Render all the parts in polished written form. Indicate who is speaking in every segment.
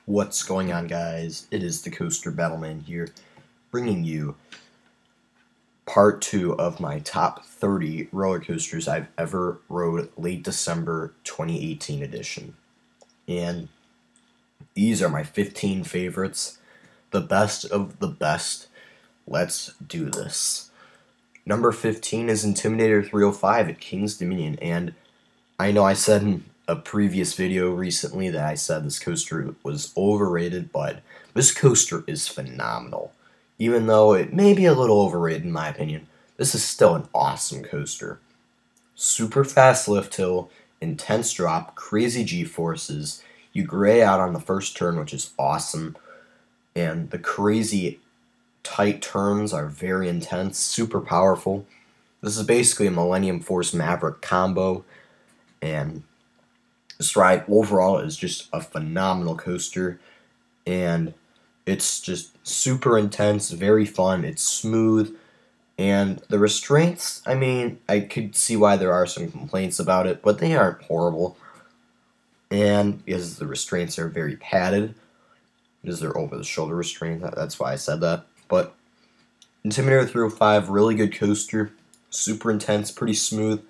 Speaker 1: What's going on, guys? It is the Coaster Battleman here, bringing you part 2 of my top 30 roller coasters I've ever rode late December 2018 edition. And these are my 15 favorites, the best of the best. Let's do this. Number 15 is Intimidator 305 at King's Dominion, and I know I said in a previous video recently that I said this coaster was overrated, but this coaster is phenomenal. Even though it may be a little overrated in my opinion, this is still an awesome coaster. Super fast lift hill, intense drop, crazy G-forces, you gray out on the first turn, which is awesome, and the crazy tight turns are very intense, super powerful. This is basically a Millennium Force Maverick combo, and this ride overall is just a phenomenal coaster, and it's just super intense, very fun, it's smooth, and the restraints, I mean, I could see why there are some complaints about it, but they aren't horrible. And because the restraints are very padded, because they're over-the-shoulder restraints, that's why I said that. But Intimidator 305, really good coaster, super intense, pretty smooth,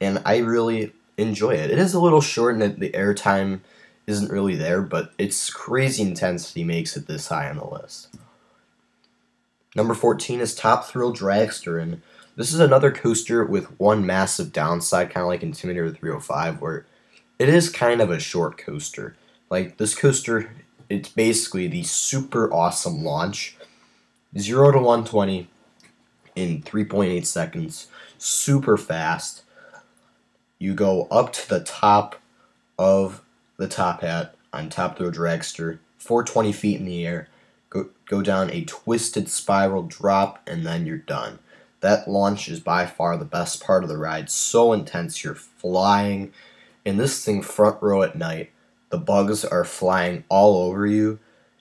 Speaker 1: and I really enjoy it. It is a little short and the airtime isn't really there, but it's crazy intensity makes it this high on the list. Number 14 is Top Thrill Dragster, and this is another coaster with one massive downside, kind of like Intimidator 305, where it is kind of a short coaster. Like, this coaster, it's basically the super awesome launch. 0 to 120 in 3.8 seconds, super fast. You go up to the top of the top hat on Top Thrill Dragster, 420 feet in the air, go down a twisted spiral drop, and then you're done. That launch is by far the best part of the ride. So intense, you're flying. And this thing front row at night, the bugs are flying all over you.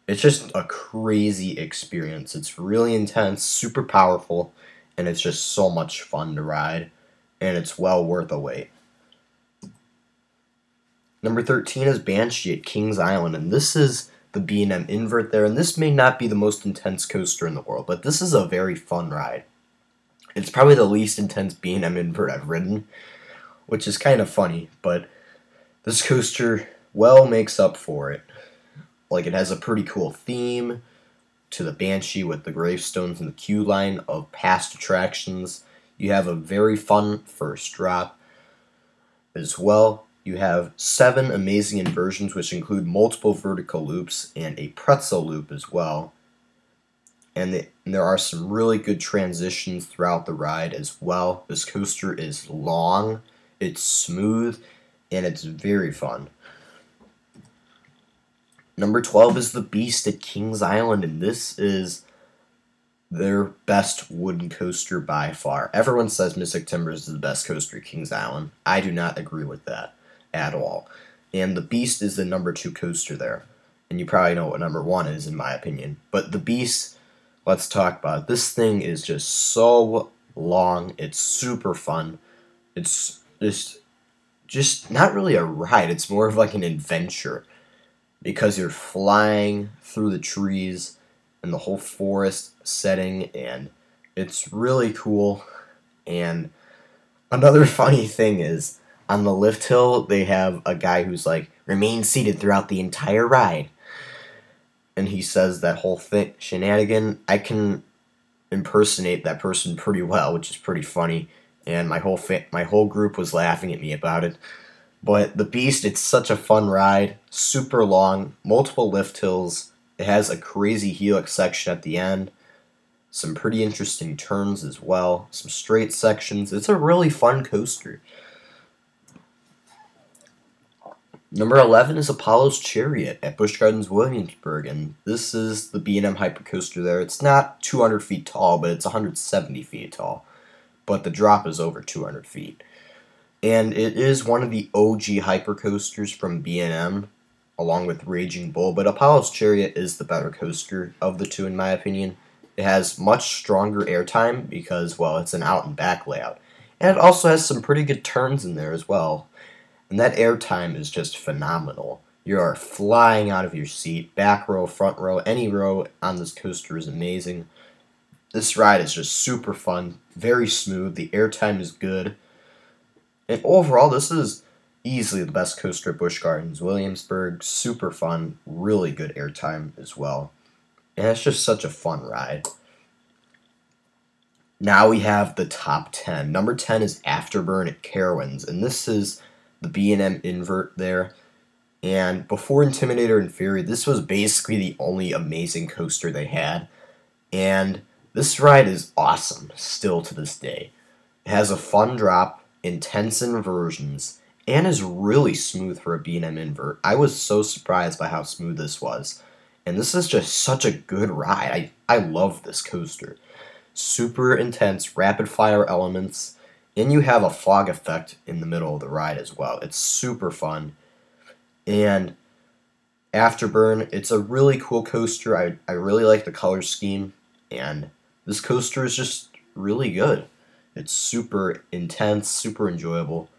Speaker 1: It's just a crazy experience. It's really intense, super powerful, and it's just so much fun to ride. And it's well worth a wait. Number 13 is Banshee at Kings Island, and this is the B&M invert there, and this may not be the most intense coaster in the world, but this is a very fun ride. It's probably the least intense B&M invert I've ridden, which is kind of funny, but this coaster well makes up for it. Like, it has a pretty cool theme to the Banshee with the gravestones and the queue line of past attractions. You have a very fun first drop as well. You have 7 amazing inversions, which include multiple vertical loops and a pretzel loop as well. And there are some really good transitions throughout the ride as well. This coaster is long, it's smooth, and it's very fun. Number 12 is the Beast at Kings Island, and this is their best wooden coaster by far. Everyone says Mystic Timbers is the best coaster at Kings Island. I do not agree with that at all. And the Beast is the number 2 coaster there. And you probably know what number 1 is, in my opinion. But the Beast, let's talk about it. This thing is just so long. It's super fun. It's just not really a ride. It's more of like an adventure, because you're flying through the trees and the whole forest setting, and it's really cool. And another funny thing is, on the lift hill, they have a guy who's like, remain seated throughout the entire ride. And he says that whole thing, shenanigan. I can impersonate that person pretty well, which is pretty funny. And my whole group was laughing at me about it. But the Beast, it's such a fun ride, super long, multiple lift hills. It has a crazy helix section at the end, some pretty interesting turns as well, some straight sections. It's a really fun coaster. Number 11 is Apollo's Chariot at Busch Gardens Williamsburg, and this is the B&M hypercoaster there. It's not 200 feet tall, but it's 170 feet tall, but the drop is over 200 feet. And it is one of the OG hypercoasters from B&M, along with Raging Bull, but Apollo's Chariot is the better coaster of the two, in my opinion. It has much stronger airtime because, well, it's an out and back layout. And it also has some pretty good turns in there as well. And that airtime is just phenomenal. You are flying out of your seat. Back row, front row, any row on this coaster is amazing. This ride is just super fun, very smooth. The airtime is good. And overall, this is easily the best coaster at Busch Gardens Williamsburg. Super fun, really good airtime as well. And it's just such a fun ride. Now we have the top 10. Number 10 is Afterburn at Carowinds, and this is the B&M invert there. And before Intimidator and Fury, this was basically the only amazing coaster they had. And this ride is awesome, still to this day. It has a fun drop, intense inversions, and is really smooth for a B&M invert. I was so surprised by how smooth this was. And this is just such a good ride. I love this coaster. Super intense, rapid fire elements, and you have a fog effect in the middle of the ride as well. It's super fun. And Afterburn, it's a really cool coaster. I really like the color scheme, and this coaster is just really good. It's super intense, super enjoyable.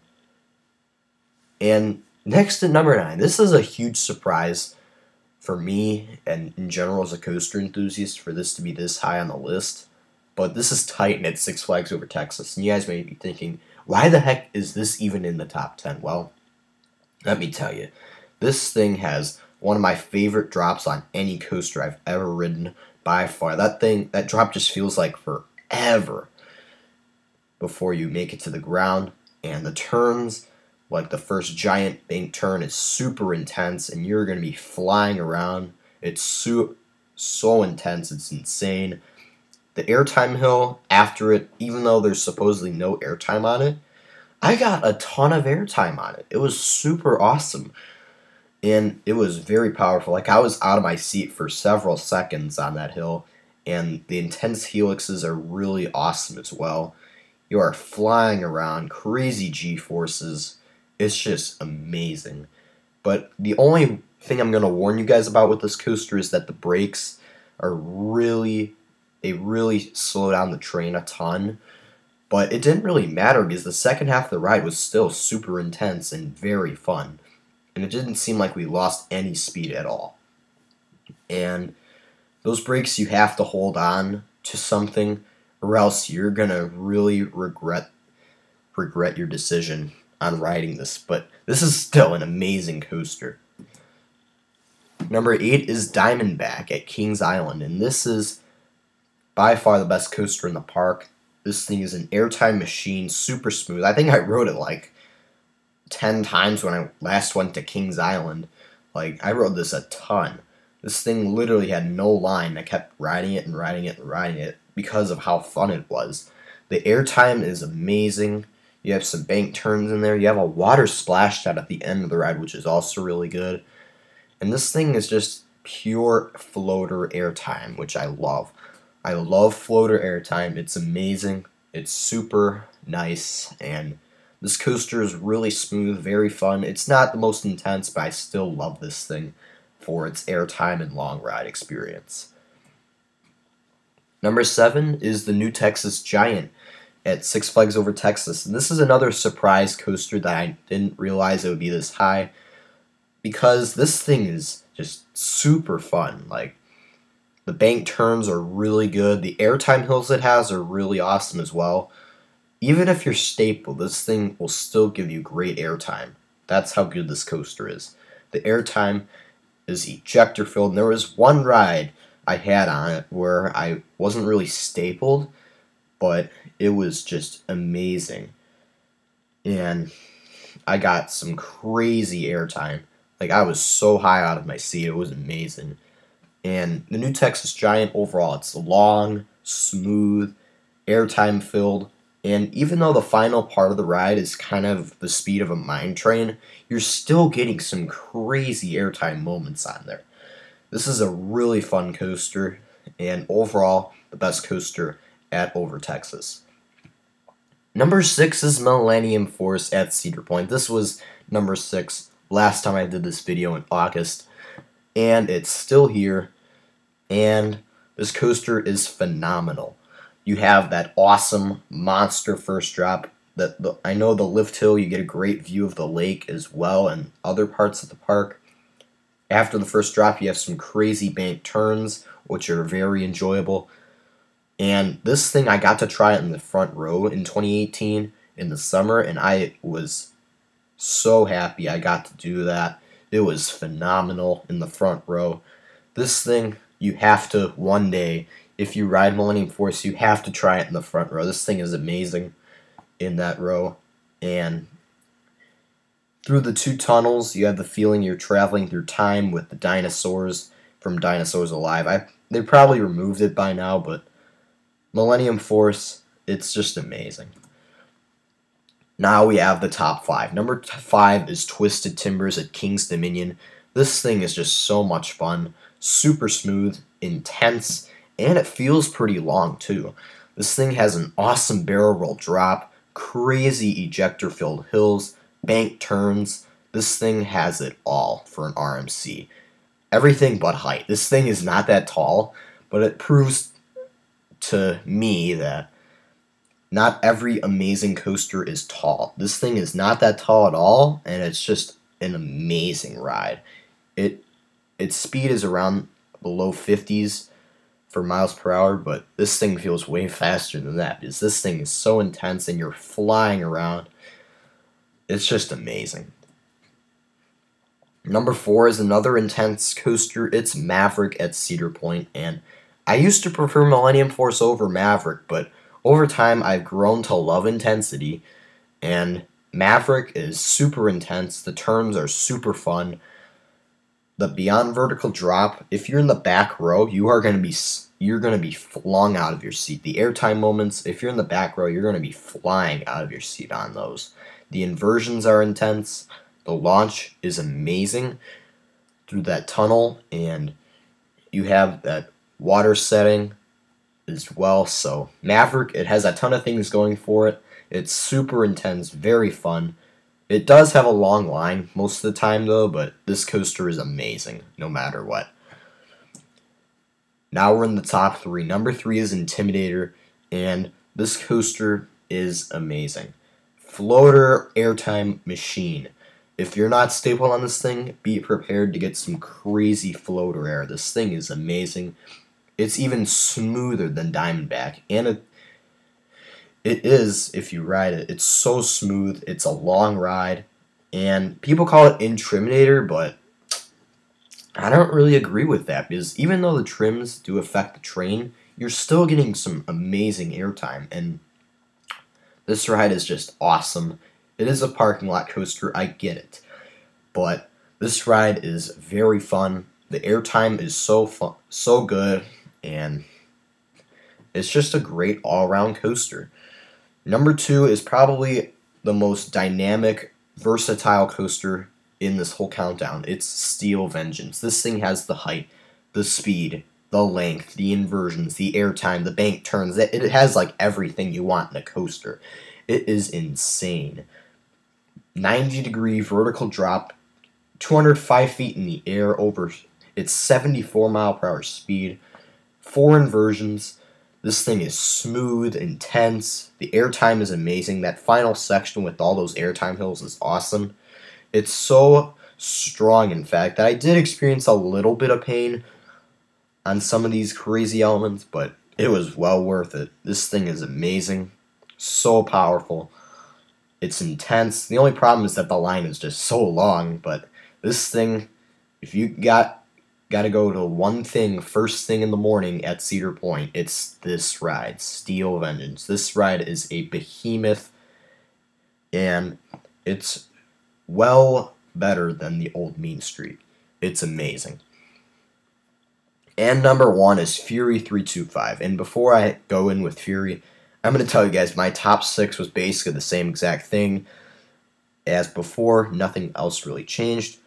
Speaker 1: And next at number 9, this is a huge surprise for me and in general as a coaster enthusiast for this to be this high on the list. But this is Titan at Six Flags Over Texas. And you guys may be thinking, why the heck is this even in the top 10? Well, let me tell you. This thing has one of my favorite drops on any coaster I've ever ridden by far. That drop just feels like forever before you make it to the ground. And the turns, like the first giant bank turn, is super intense, and you're going to be flying around. It's so intense, it's insane. The airtime hill after it, even though there's supposedly no airtime on it, I got a ton of airtime on it. It was super awesome. And it was very powerful. Like, I was out of my seat for several seconds on that hill. And the intense helixes are really awesome as well. You are flying around, crazy G-forces. It's just amazing. But the only thing I'm going to warn you guys about with this coaster is that the brakes are they really slow down the train a ton. But it didn't really matter because the second half of the ride was still super intense and very fun. And it didn't seem like we lost any speed at all. And those brakes, you have to hold on to something, or else you're gonna really regret your decision on riding this. But this is still an amazing coaster. Number 8 is Diamondback at Kings Island, and this is by far the best coaster in the park. This thing is an airtime machine, super smooth. I think I rode it like 10 times when I last went to Kings Island. Like, I rode this a ton. This thing literally had no line. I kept riding it and riding it and riding it because of how fun it was. The airtime is amazing. You have some bank turns in there. You have a water splash shot at the end of the ride, which is also really good. And this thing is just pure floater airtime, which I love. I love floater airtime. It's amazing. It's super nice, and this coaster is really smooth, very fun. It's not the most intense, but I still love this thing for its airtime and long ride experience. Number 7 is the New Texas Giant at Six Flags Over Texas. And this is another surprise coaster that I didn't realize it would be this high, because this thing is just super fun. Like, the bank turns are really good. The airtime hills it has are really awesome as well. Even if you're stapled, this thing will still give you great airtime. That's how good this coaster is. The airtime is ejector filled. And there was one ride I had on it where I wasn't really stapled, but it was just amazing. And I got some crazy airtime. Like, I was so high out of my seat. It was amazing. And the New Texas Giant overall, it's long, smooth, airtime filled. And even though the final part of the ride is kind of the speed of a mine train, you're still getting some crazy airtime moments on there. This is a really fun coaster, and overall, the best coaster at Over Texas. Number 6 is Millennium Force at Cedar Point. This was number 6 last time I did this video in August, and it's still here, and this coaster is phenomenal. You have that awesome monster first drop. I know the lift hill, you get a great view of the lake as well and other parts of the park. After the first drop, you have some crazy bank turns, which are very enjoyable. And this thing, I got to try it in the front row in 2018 in the summer, and I was so happy I got to do that. It was phenomenal in the front row. This thing, you have to one day, if you ride Millennium Force, you have to try it in the front row. This thing is amazing in that row. And through the two tunnels, you have the feeling you're traveling through time with the dinosaurs from Dinosaurs Alive. They probably removed it by now, but Millennium Force, it's just amazing. Now we have the top 5. Number 5 is Twisted Timbers at King's Dominion. This thing is just so much fun, super smooth, intense, and it feels pretty long too. This thing has an awesome barrel roll drop, crazy ejector-filled hills, bank turns. This thing has it all for an RMC. Everything but height. This thing is not that tall, but it proves to me that not every amazing coaster is tall. This thing is not that tall at all, and it's just an amazing ride. Its speed is around the low 50s for miles per hour, but this thing feels way faster than that because this thing is so intense and you're flying around. It's just amazing. Number 4 is another intense coaster. It's Maverick at Cedar Point, and I used to prefer Millennium Force over Maverick, but over time I've grown to love intensity, and Maverick is super intense. The turns are super fun. The beyond vertical drop, if you're in the back row, you're going to be flung out of your seat. The airtime moments, if you're in the back row, you're going to be flying out of your seat on those. The inversions are intense. The launch is amazing through that tunnel, and you have that water setting as well. So Maverick, it has a ton of things going for it. It's super intense, very fun. It does have a long line most of the time though, but this coaster is amazing no matter what. Now we're in the top 3. Number 3 is Intimidator, and this coaster is amazing. Floater airtime machine. If you're not stapled on this thing, be prepared to get some crazy floater air. This thing is amazing. It's even smoother than Diamondback, and it is, if you ride it, it's so smooth. It's a long ride, and people call it Intimidator, but I don't really agree with that, because even though the trims do affect the train, you're still getting some amazing airtime, and this ride is just awesome. It is a parking lot coaster, I get it, but this ride is very fun. The airtime is so fun, so good, and it's just a great all-around coaster. Number 2 is probably the most dynamic, versatile coaster in this whole countdown. It's Steel Vengeance. This thing has the height, the speed, the length, the inversions, the airtime, the bank turns. It has like everything you want in a coaster. It is insane. 90-degree vertical drop, 205 feet in the air over its 74 mile per hour speed, 4 inversions. This thing is smooth, intense. The airtime is amazing. That final section with all those airtime hills is awesome. It's so strong, in fact, that I did experience a little bit of pain on some of these crazy elements, but it was well worth it. This thing is amazing. So powerful. It's intense. The only problem is that the line is just so long, but this thing, if you got to go to one thing first thing in the morning at Cedar Point, it's this ride, Steel Vengeance. This ride is a behemoth, and it's well better than the old Mean Street. It's amazing. And number 1 is Fury 325. And before I go in with Fury, I'm going to tell you guys my top 6 was basically the same exact thing as before. Nothing else really changed.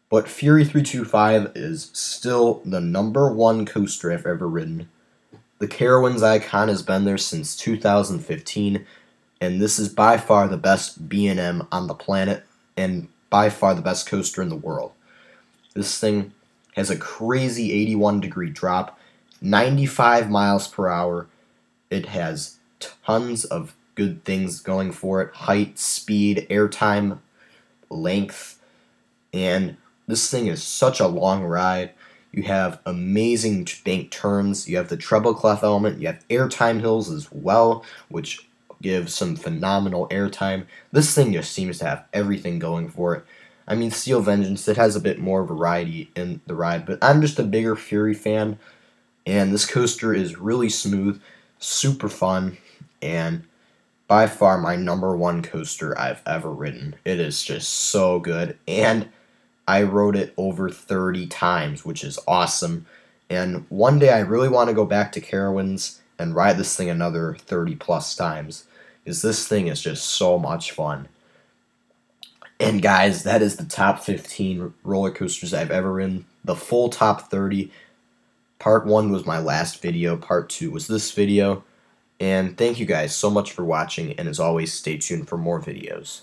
Speaker 1: But Fury 325 is still the number 1 coaster I've ever ridden. The Carowinds icon has been there since 2015, and this is by far the best B&M on the planet, and by far the best coaster in the world. This thing has a crazy 81-degree drop, 95 miles per hour. It has tons of good things going for it: height, speed, airtime, length, and This thing is such a long ride. You have amazing bank turns. You have the treble clef element. You have airtime hills as well, which give some phenomenal airtime. This thing just seems to have everything going for it. I mean, Steel Vengeance, it has a bit more variety in the ride, but I'm just a bigger Fury fan, and this coaster is really smooth, super fun, and by far my #1 coaster I've ever ridden. It is just so good, and I rode it over 30 times, which is awesome. And one day I really want to go back to Carowinds and ride this thing another 30 plus times, because this thing is just so much fun. And guys, that is the top 15 roller coasters I've ever ridden. The full top 30. Part 1 was my last video. Part 2 was this video. And thank you guys so much for watching, and as always, stay tuned for more videos.